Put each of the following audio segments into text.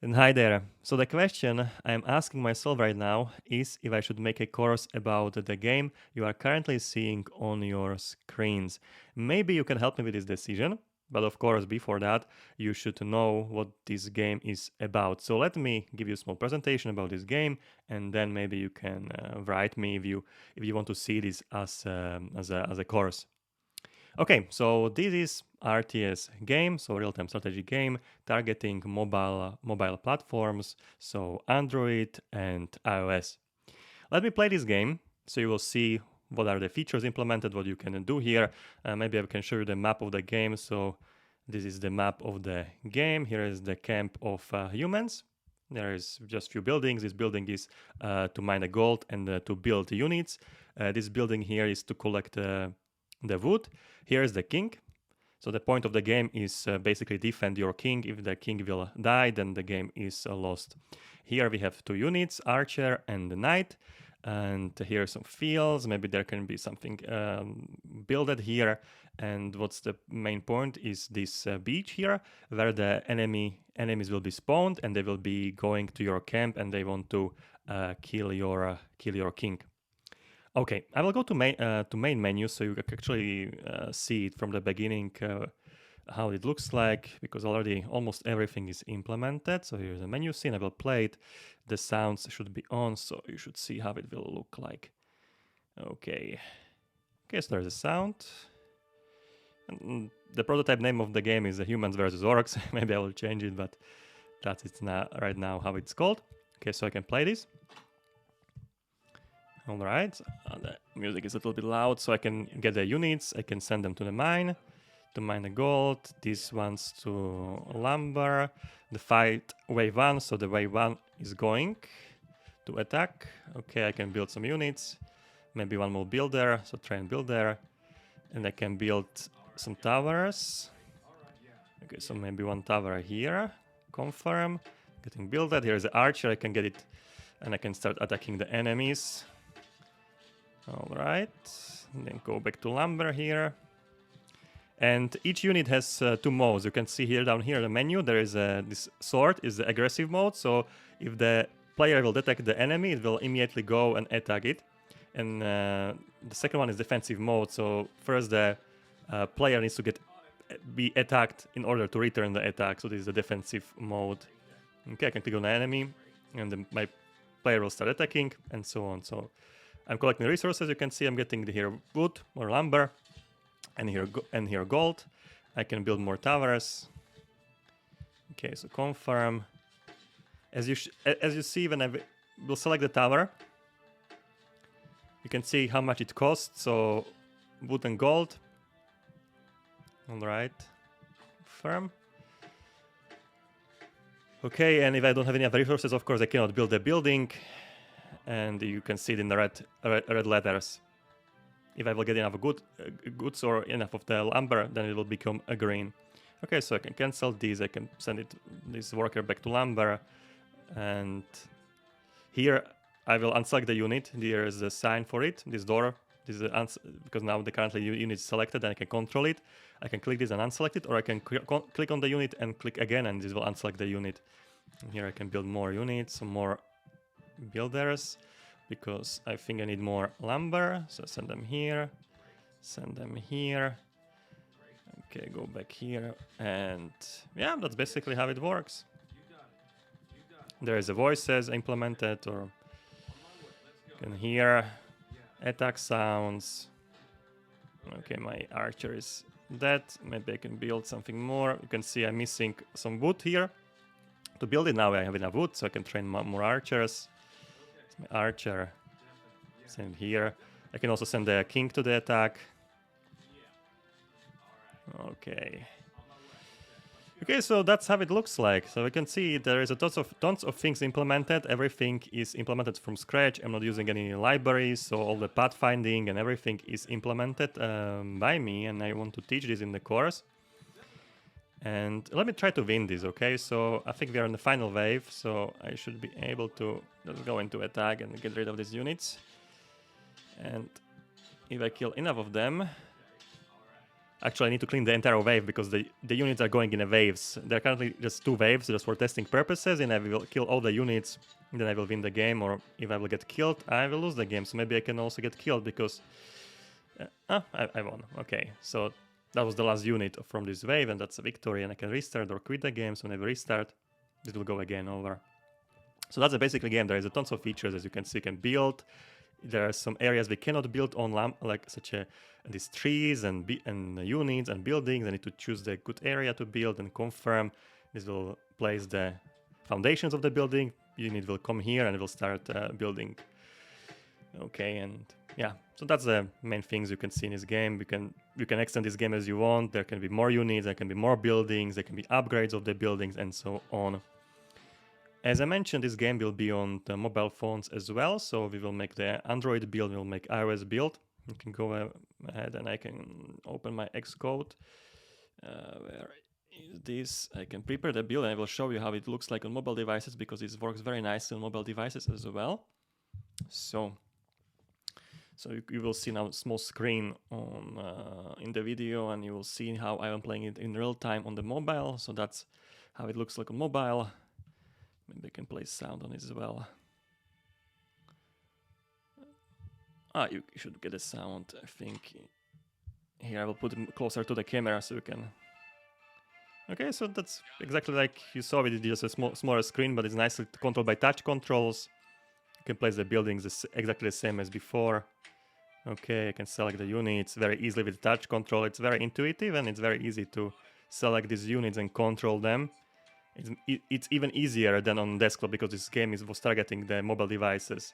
And hi there. So the question I'm asking myself right now is if I should make a course about the game you are currently seeing on your screens. Maybe you can help me with this decision, but of course before that you should know what this game is about. So let me give you a small presentation about this game, and then maybe you can write me if you want to see this as a course. Okay, so this is RTS game, so real-time strategy game targeting mobile platforms, so Android and iOS. Let me play this game so you will see what are the features implemented, what you can do here. Maybe I can show you the map of the game. So this is the map of the game. Here is the camp of humans. There is just few buildings. This building is to mine the gold and to build units. This building here is to collect the wood. Here is the king. So the point of the game is basically defend your king. If the king will die, then the game is lost. Here we have two units, archer and the knight. And here are some fields. Maybe there can be something builded here. And what's the main point is this beach here, where the enemies will be spawned, and they will be going to your camp, and they want to kill your king. Okay, I will go to main menu so you can actually see it from the beginning how it looks like, because already almost everything is implemented. So here's a menu scene. I will play it. The sounds should be on, so you should see how it will look like. Okay, so there's a sound. And the prototype name of the game is Humans versus Orcs. Maybe I will change it, but that's it now, right now how it's called. Okay, so I can play this. All right, the music is a little bit loud, so I can get the units. I can send them to the mine to mine the gold. These ones to lumber. The fight wave 1, so the wave 1 is going to attack. Okay, I can build some units. Maybe one more builder, so try and build there. And I can build some towers. Okay, so maybe one tower here. Confirm. Getting builded. Here's the archer. I can get it and I can start attacking the enemies. All right, and then go back to lumber here. And each unit has two modes. You can see here down here in the menu, there is this sword is the aggressive mode. So if the player will detect the enemy, it will immediately go and attack it. And the second one is defensive mode. So first the player needs to be attacked in order to return the attack. So this is the defensive mode. Okay, I can click on the enemy, and then my player will start attacking, and so on. So I'm collecting resources. You can see I'm getting here wood or lumber, and here gold. I can build more towers. Okay, so confirm. As you see, when I will select the tower, you can see how much it costs. So wood and gold. All right, confirm. Okay, and if I don't have any other resources, of course I cannot build a building. And you can see it in the red letters. If I will get enough goods or enough of the lumber, then it will become a green. Okay, so I can cancel these. I can send this worker back to lumber, and here I will unselect the unit. There is a sign for it. This door. This is because now the currently unit is selected, and I can control it. I can click this and unselect it, or I can click on the unit and click again, and this will unselect the unit. And here I can build more units, some more builders, because I think I need more lumber. So send them here, send them here. Okay, go back here, and yeah, that's basically how it works. There is a voices implemented, or you can hear attack sounds. Okay, my archer is dead. Maybe I can build something more. You can see I'm missing some wood here to build it. Now I have enough wood, so I can train more archers. Archer, send here. I can also send the king to the attack. Okay, so that's how it looks like. So we can see there is tons of things implemented. Everything is implemented from scratch. I'm not using any libraries, so all the pathfinding and everything is implemented by me, and I want to teach this in the course. And let me try to win this, okay? So I think we are in the final wave, so I should be able to just go into attack and get rid of these units. And if I kill enough of them, Actually, I need to clean the entire wave because the units are going in a waves. There are currently just 2 waves just for testing purposes, and I will kill all the units, then I will win the game, or if I will get killed, I will lose the game. So maybe I can also get killed because... I won. Okay, so that was the last unit from this wave, and that's a victory, and I can restart or quit the game. So when I restart, this will go again over. So that's a basic game. There is a tons of features, as you can see. You can build. There are some areas we cannot build on like these trees and units and buildings. I need to choose the good area to build and confirm. This will place the foundations of the building. Unit will come here and it will start building. Okay, and yeah, so that's the main things you can see in this game. You can extend this game as you want. There can be more units, there can be more buildings, there can be upgrades of the buildings, and so on. As I mentioned, this game will be on the mobile phones as well, so we will make the Android build, we'll make iOS build. You can go ahead and I can open my Xcode. Where is this? I can prepare the build and I will show you how it looks like on mobile devices because this works very nicely on mobile devices as well. So you will see now a small screen on in the video, and you will see how I am playing it in real time on the mobile. So that's how it looks like on mobile. Maybe I can play sound on it as well. You should get a sound, I think. Here I will put it closer to the camera so you can... Okay, so that's exactly like you saw it. It's just a smaller screen, but it's nicely controlled by touch controls. You can place the buildings exactly the same as before. Okay, I can select the units very easily with touch control. It's very intuitive and it's very easy to select these units and control them. It's even easier than on desktop because this game was targeting the mobile devices.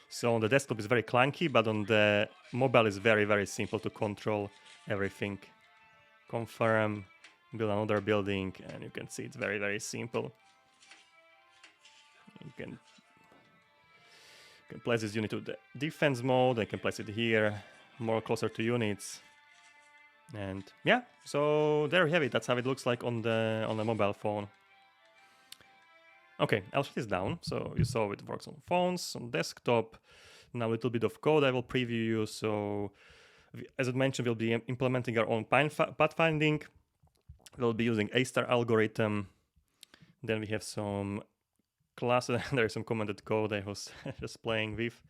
So on the desktop it's very clunky, but on the mobile it's very, very simple to control everything. Confirm, build another building, and you can see it's very, very simple. You can place this unit to the defense mode. I can place it here, more closer to units. And yeah, so there you have it. That's how it looks like on the mobile phone. Okay, I'll shut this down. So you saw it works on phones, on desktop. Now a little bit of code I will preview you. So as I mentioned, we'll be implementing our own pathfinding. We'll be using A-star algorithm. Then we have some classes. There is some commented code I was just playing with.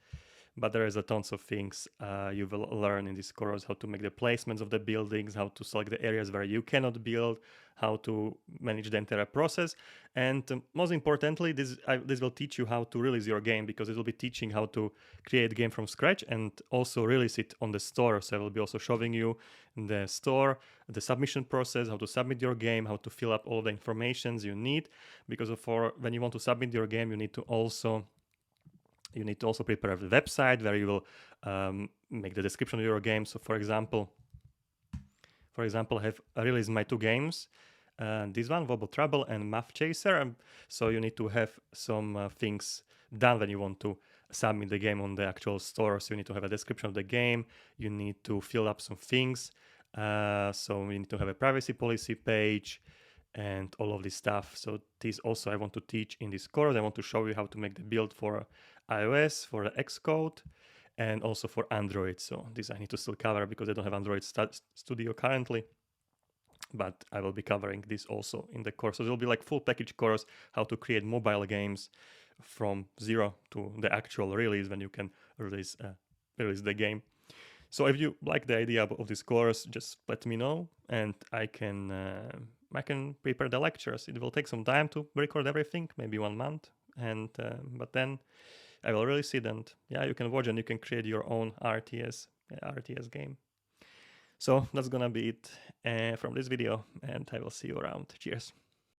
But there is a tons of things you will learn in this course: how to make the placements of the buildings, how to select the areas where you cannot build, how to manage the entire process, and most importantly, this will teach you how to release your game, because it will be teaching how to create a game from scratch and also release it on the store. So I will be also showing you in the store the submission process, how to submit your game, how to fill up all the informations you need, because when you want to submit your game, you need to also prepare a website where you will make the description of your game. So for example, I have released my 2 games, this one, Wobble Trouble and Math Chaser. So you need to have some things done when you want to submit the game on the actual store. So you need to have a description of the game, you need to fill up some things, so we need to have a privacy policy page and all of this stuff. So this also I want to teach in this course. I want to show you how to make the build for iOS, for the Xcode, and also for Android. So this I need to still cover because I don't have Android Studio currently, but I will be covering this also in the course. So it will be like full package course, how to create mobile games from zero to the actual release when you can release the game. So if you like the idea of this course, just let me know, and I can prepare the lectures. It will take some time to record everything, maybe 1 month, and but then I will release it, and yeah, you can watch and you can create your own RTS game. So that's gonna be it from this video, and I will see you around. Cheers.